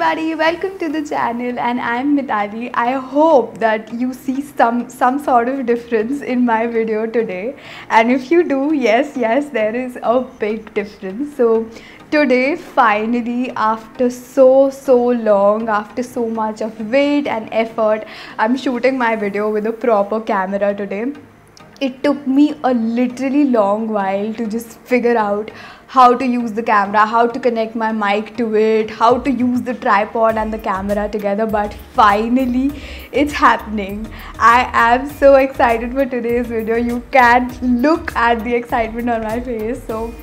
everybody, welcome to the channel and I'm Mitali. I hope that you see some sort of difference in my video today, and if you do, yes, there is a big difference. So today finally, after so long, after so much of wait and effort, I'm shooting my video with a proper camera today. It took me a literally long while to just figure out how to use the camera, how to connect my mic to it, how to use the tripod and the camera together, but finally it's happening. I am so excited for today's video. You can look at the excitement on my face. So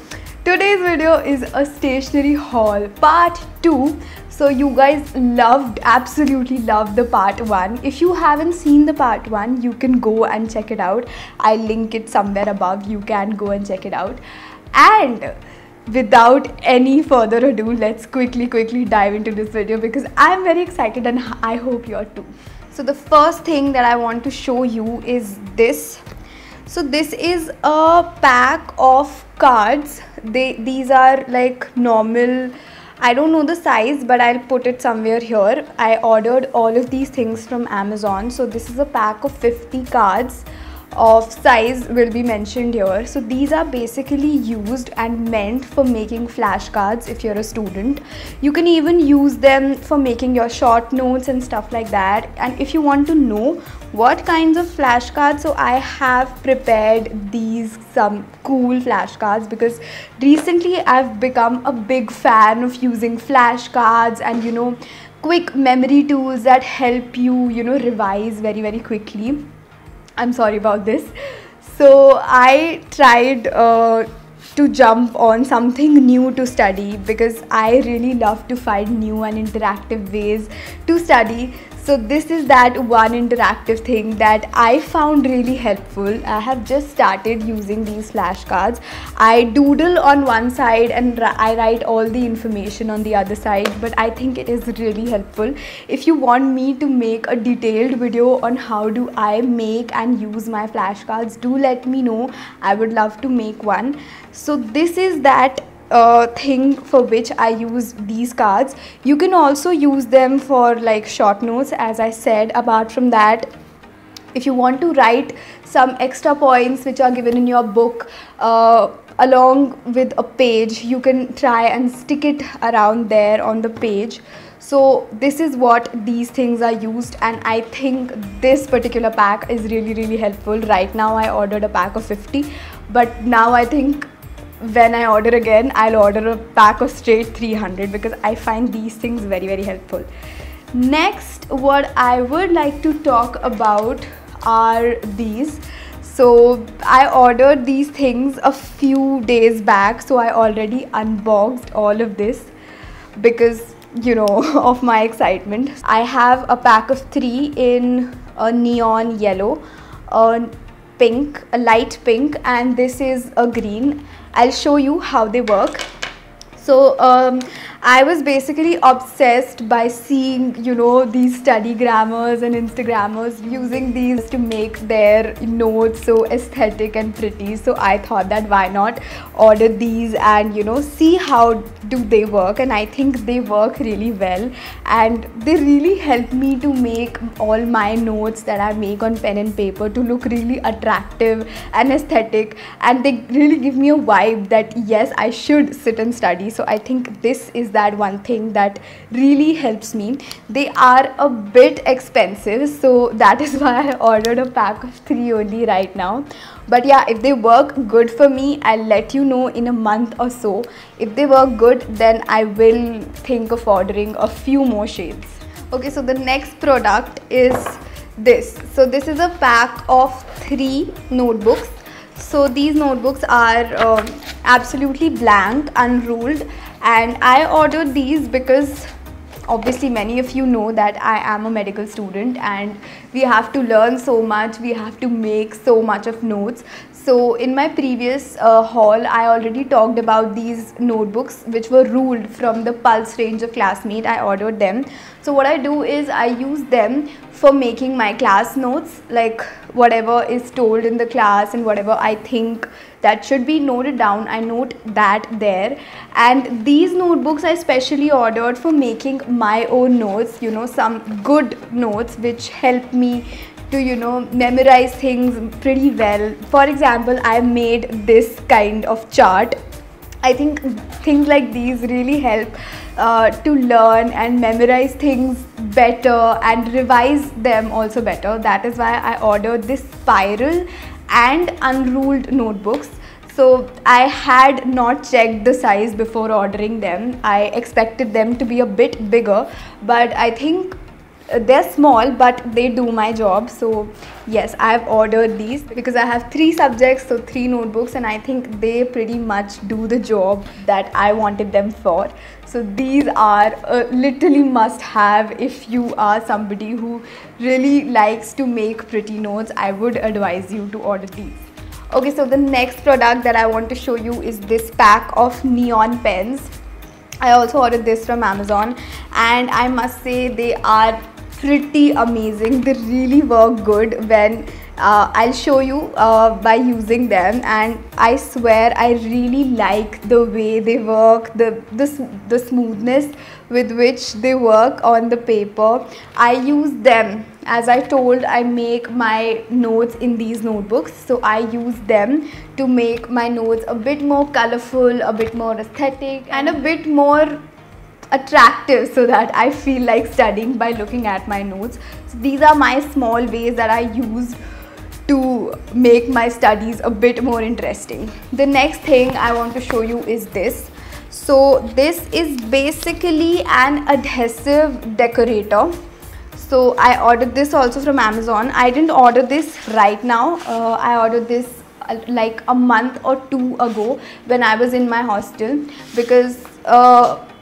today's video is a stationery haul part 2. So you guys absolutely loved the part 1. If you haven't seen the part 1, you can go and check it out. I'll link it somewhere above. You can go and check it out. And without any further ado, let's quickly dive into this video because I'm very excited and I hope you're too. So the first thing that I want to show you is this. So this is a pack of cards. These are like normal, I don't know the size, but I'll put it somewhere here. I ordered all of these things from Amazon. So this is a pack of 50 cards. Of size will be mentioned here. So these are basically used and meant for making flashcards if you're a student. You can even use them for making your short notes and stuff like that. And if you want to know what kinds of flashcards, so I have prepared these some cool flashcards because recently I've become a big fan of using flashcards and quick memory tools that help you revise very quickly. I'm sorry about this. So I tried to jump on something new to study because I really love to find new and interactive ways to study. So this is that one interactive thing that I found really helpful. I have just started using these flashcards. I doodle on one side and I write all the information on the other side, but I think it is really helpful. If you want me to make a detailed video on how do I make and use my flashcards, do let me know. I would love to make one. So this is that thing for which I use these cards. You can also use them for like short notes, as I said. Apart from that, if you want to write some extra points which are given in your book along with a page, you can try and stick it around there on the page. So this is what these things are used, and I think this particular pack is really helpful. Right now I ordered a pack of 50, but now I think when I order again, I'll order a pack of straight 300 because I find these things very helpful. Next, what I would like to talk about are these. So I ordered these things a few days back, so I already unboxed all of this because of my excitement. I have a pack of 3 in a neon yellow, a pink, a light pink, and this is a green. I'll show you how they work. So I was basically obsessed by seeing these study grammars and Instagrammers using these to make their notes so aesthetic and pretty. So I thought that why not order these and see how do they work, and I think they work really well and they really help me to make all my notes that I make on pen and paper to look really attractive and aesthetic, and they really give me a vibe that yes, I should sit and study. So I think this is that one thing that really helps me. They are a bit expensive, so that is why I ordered a pack of 3 only right now. But yeah, if they work good for me, I'll let you know in a month or so. If they work good, then I will think of ordering a few more shades. Okay, so the next product is this. So this is a pack of 3 notebooks. So these notebooks are absolutely blank, unruled, and I ordered these because obviously many of you know that I am a medical student and we have to learn so much, we have to make so much of notes. So in my previous haul, I already talked about these notebooks which were ruled from the Pulse range of Classmate. I ordered them. So what I do is I use them for making my class notes, like whatever is told in the class and whatever I think that should be noted down, I note that there. And these notebooks I specially ordered for making my own notes, you know, some good notes which help me to, you know, memorize things pretty well. For example, I made this kind of chart. I think things like these really help to learn and memorize things better and revise them also better. That is why I ordered this spiral and unruled notebooks. So I had not checked the size before ordering them. I expected them to be a bit bigger, but I think they're small, but they do my job. So yes, I've ordered these because I have 3 subjects, so 3 notebooks, and I think they pretty much do the job that I wanted them for. So these are literally must have if you are somebody who really likes to make pretty notes. I would advise you to order these. Okay, so the next product that I want to show you is this pack of neon pens. I also ordered this from Amazon, and I must say they are pretty amazing. They really work good when I'll show you by using them, and I swear I really like the way they work, the smoothness with which they work on the paper. I use them, as I told, I make my notes in these notebooks, so I use them to make my notes a bit more colorful, a bit more aesthetic, and a bit more attractive, so that I feel like studying by looking at my notes. So these are my small ways that I use to make my studies a bit more interesting. The next thing I want to show you is this. So this is basically an adhesive decorator. So I ordered this also from Amazon. I didn't order this right now. I ordered this like a month or 2 ago when I was in my hostel, because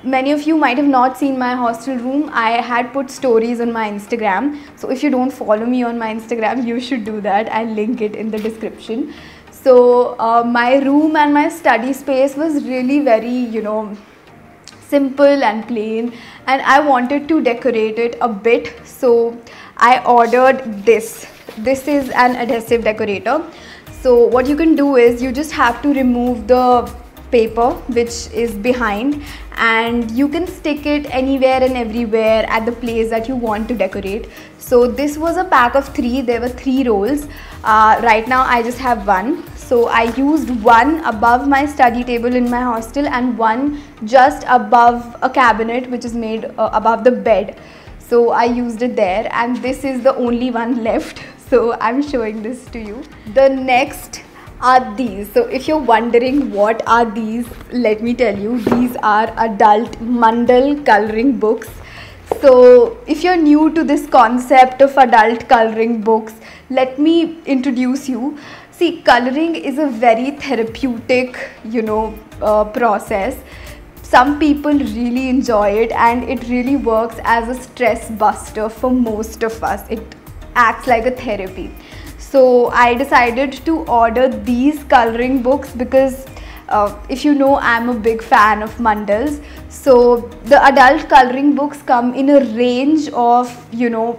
many of you might have not seen my hostel room. I had put stories on my Instagram. So if you don't follow me on my Instagram, you should do that. I'll link it in the description. So my room and my study space was really very, you know, simple and plain, and I wanted to decorate it a bit. So I ordered this. This is an adhesive decorator. So what you can do is you just have to remove the paper which is behind, and you can stick it anywhere and everywhere at the place that you want to decorate. So this was a pack of 3. There were 3 rolls. Right now I just have 1. So I used 1 above my study table in my hostel and 1 just above a cabinet which is made above the bed. So I used it there, and this is the only one left. So I'm showing this to you. The next are these. So if you're wondering what are these, let me tell you, these are adult mandal coloring books. So if you're new to this concept of adult coloring books, let me introduce you. See, coloring is a very therapeutic, you know, process. Some people really enjoy it, and it really works as a stress buster for most of us. It acts like a therapy. So I decided to order these coloring books because if you know, I'm a big fan of mandals. So the adult coloring books come in a range of, you know,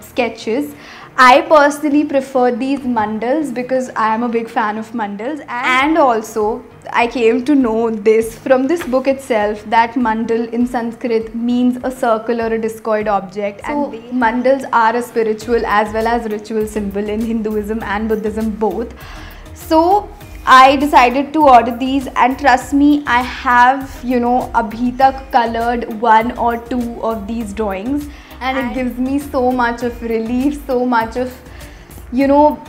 sketches. I personally prefer these mandals because I am a big fan of mandals, and also I came to know this from this book itself, that mandal in Sanskrit means a circle or a discoid object. So mandals are a spiritual as well as ritual symbol in Hinduism and Buddhism both. So I decided to order these, and trust me, I have, you know, abhi tak colored 1 or 2 of these drawings, and it gives me so much of relief, so much of, you know,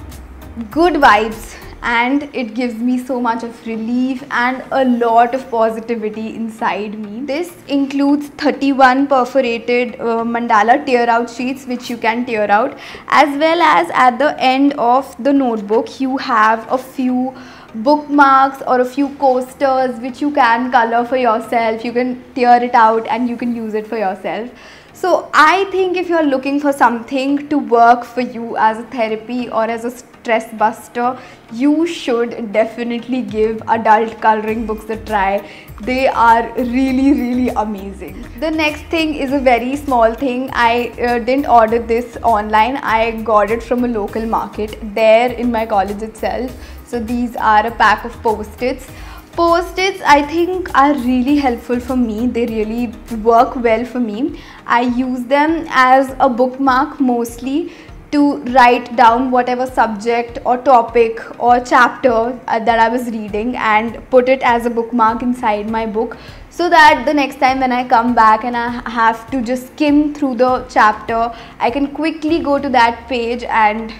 good vibes, and it gives me so much of relief and a lot of positivity inside me. This includes 31 perforated mandala tear out sheets which you can tear out, as well as at the end of the notebook you have a few bookmarks or a few coasters which you can color for yourself. You can tear it out and you can use it for yourself. So I think if you're looking for something to work for you as a therapy or as a stress buster, you should definitely give adult coloring books a try. They are really amazing. The next thing is a very small thing. I didn't order this online. I got it from a local market there in my college itself. So these are a pack of Post-its. Post-its I think are really helpful for me. They really work well for me. I use them as a bookmark mostly to write down whatever subject or topic or chapter that I was reading and put it as a bookmark inside my book, so that the next time when I come back and I have to just skim through the chapter, I can quickly go to that page and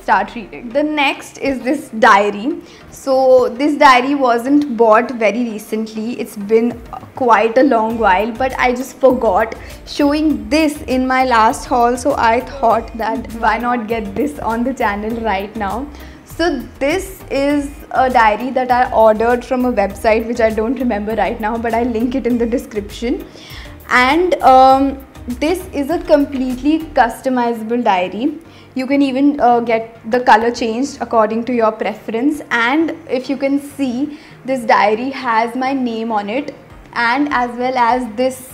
start reading. The next is this diary. So this diary wasn't bought very recently. It's been quite a long while, but I just forgot showing this in my last haul, so I thought that why not get this on the channel right now. So this is a diary that I ordered from a website which I don't remember right now, but I'll link it in the description. And this is a completely customizable diary. You can even get the color changed according to your preference. And if you can see, this diary has my name on it, and as well as this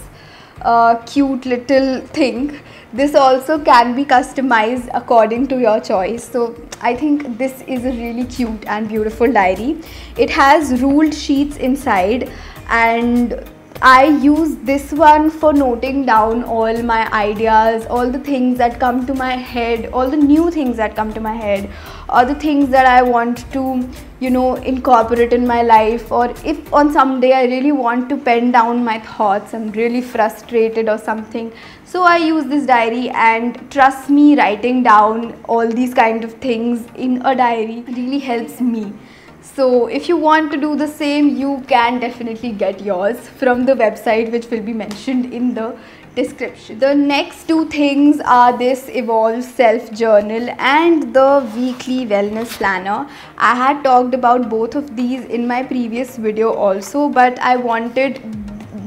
cute little thing. This also can be customized according to your choice. So I think this is a really cute and beautiful diary. It has ruled sheets inside, and I use this one for noting down all my ideas, all the things that come to my head, all the new things that come to my head, or the things that I want to incorporate in my life. Or if on some day I really want to pen down my thoughts, I'm really frustrated or something, so I use this diary. And trust me, writing down all these kind of things in a diary really helps me. So if you want to do the same, you can definitely get yours from the website which will be mentioned in the description. The next two things are this Evolve Self Journal and the Weekly Wellness Planner. I had talked about both of these in my previous video also, but I wanted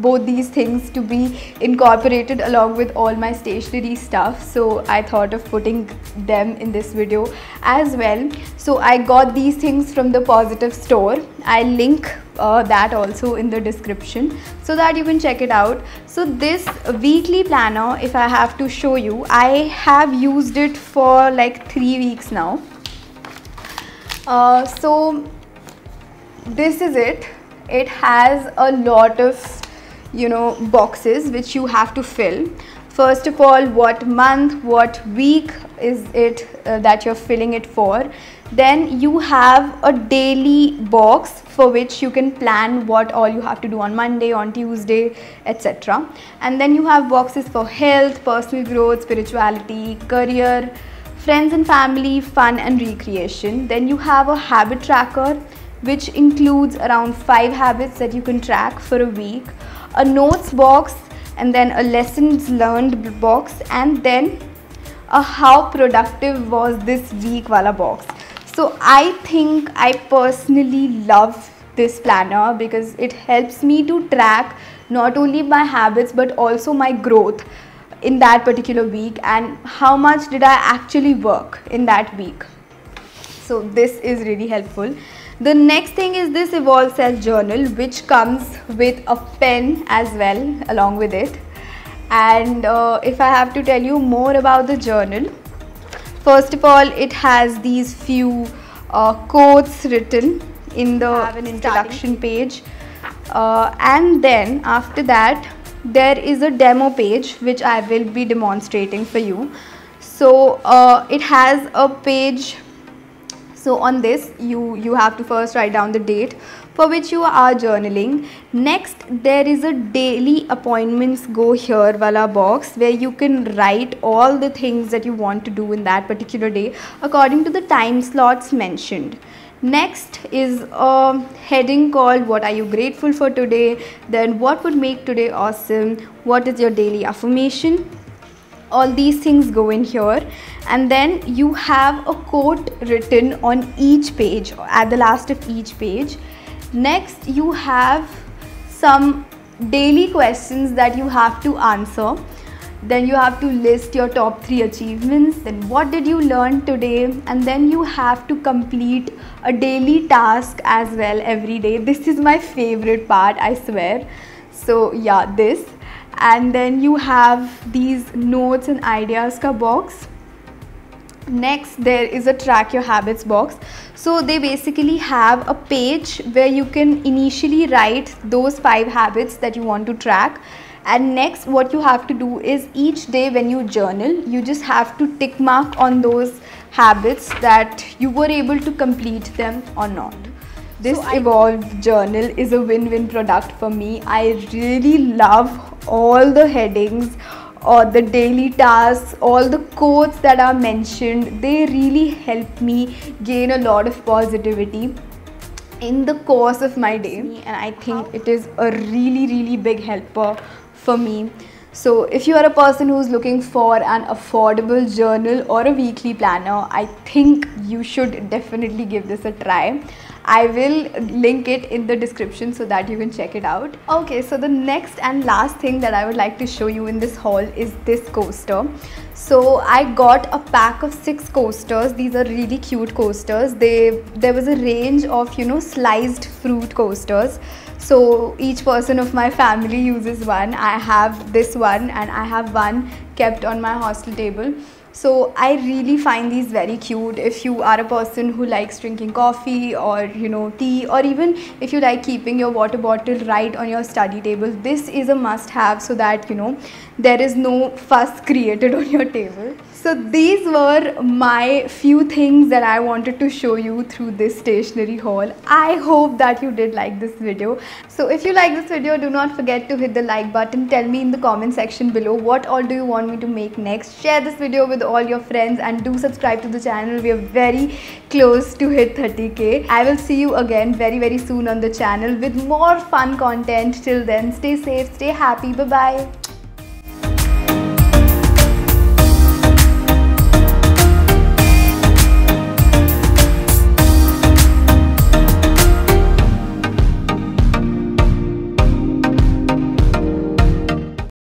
both these things to be incorporated along with all my stationery stuff, so I thought of putting them in this video as well. So I got these things from the Positive store. I'll link that also in the description so that you can check it out. So this weekly planner, if I have to show you, I have used it for like 3 weeks now. So this is it. It has a lot of boxes which you have to fill. First of all, what month, what week is it that you're filling it for. Then you have a daily box for which you can plan what all you have to do on Monday, on Tuesday, etc. And then you have boxes for health, personal growth, spirituality, career, friends and family, fun and recreation. Then you have a habit tracker which includes around 5 habits that you can track for a week, a notes box, and then a lessons learned box, and then a how productive was this week wala box. So I think I personally love this planner because it helps me to track not only my habits but also my growth in that particular week and how much did I actually work in that week. So this is really helpful. The next thing is this Evolve Self Journal, which comes with a pen as well along with it. And if I have to tell you more about the journal, first of all, it has these few quotes written in the introduction page, and then after that there is a demo page which I will be demonstrating for you. So it has a page. So on this you have to first write down the date for which you are journaling. Next, there is a daily appointments go here wala box where you can write all the things that you want to do in that particular day according to the time slots mentioned. Next is a heading called what are you grateful for today, then what would make today awesome, what is your daily affirmation. All these things go in here, and then you have a quote written on each page at the last of each page. Next, you have some daily questions that you have to answer. Then you have to list your top 3 achievements. Then what did you learn today? And then you have to complete a daily task as well every day. This is my favorite part, I swear. So yeah, this. And then you have these notes and ideas ka box. Next, there is a track your habits box. So they basically have a page where you can initially write those 5 habits that you want to track. And next, what you have to do is each day when you journal, you just have to tick mark on those habits that you were able to complete them or not. This Evolve journal is a win-win product for me. I really love all the headings or the daily tasks, all the quotes that are mentioned. They really help me gain a lot of positivity in the course of my day, and I think it is a really big helper for me. So if you are a person who's looking for an affordable journal or a weekly planner, I think you should definitely give this a try. I will link it in the description so that you can check it out. Okay, so the next and last thing that I would like to show you in this haul is this coaster. So I got a pack of 6 coasters. These are really cute coasters. There was a range of, sliced fruit coasters. So each person of my family uses one. I have this one and I have one kept on my hostel table. So I really find these very cute. If you are a person who likes drinking coffee or tea, or even if you like keeping your water bottle right on your study table, this is a must have so that there is no fuss created on your table. So these were my few things that I wanted to show you through this stationery haul. I hope that you did like this video. So if you like this video, do not forget to hit the like button. Tell me in the comment section below what all do you want me to make next. Share this video with all your friends and do subscribe to the channel. We are very close to hit 30k. I will see you again very soon on the channel with more fun content. Till then, stay safe, stay happy. Bye bye.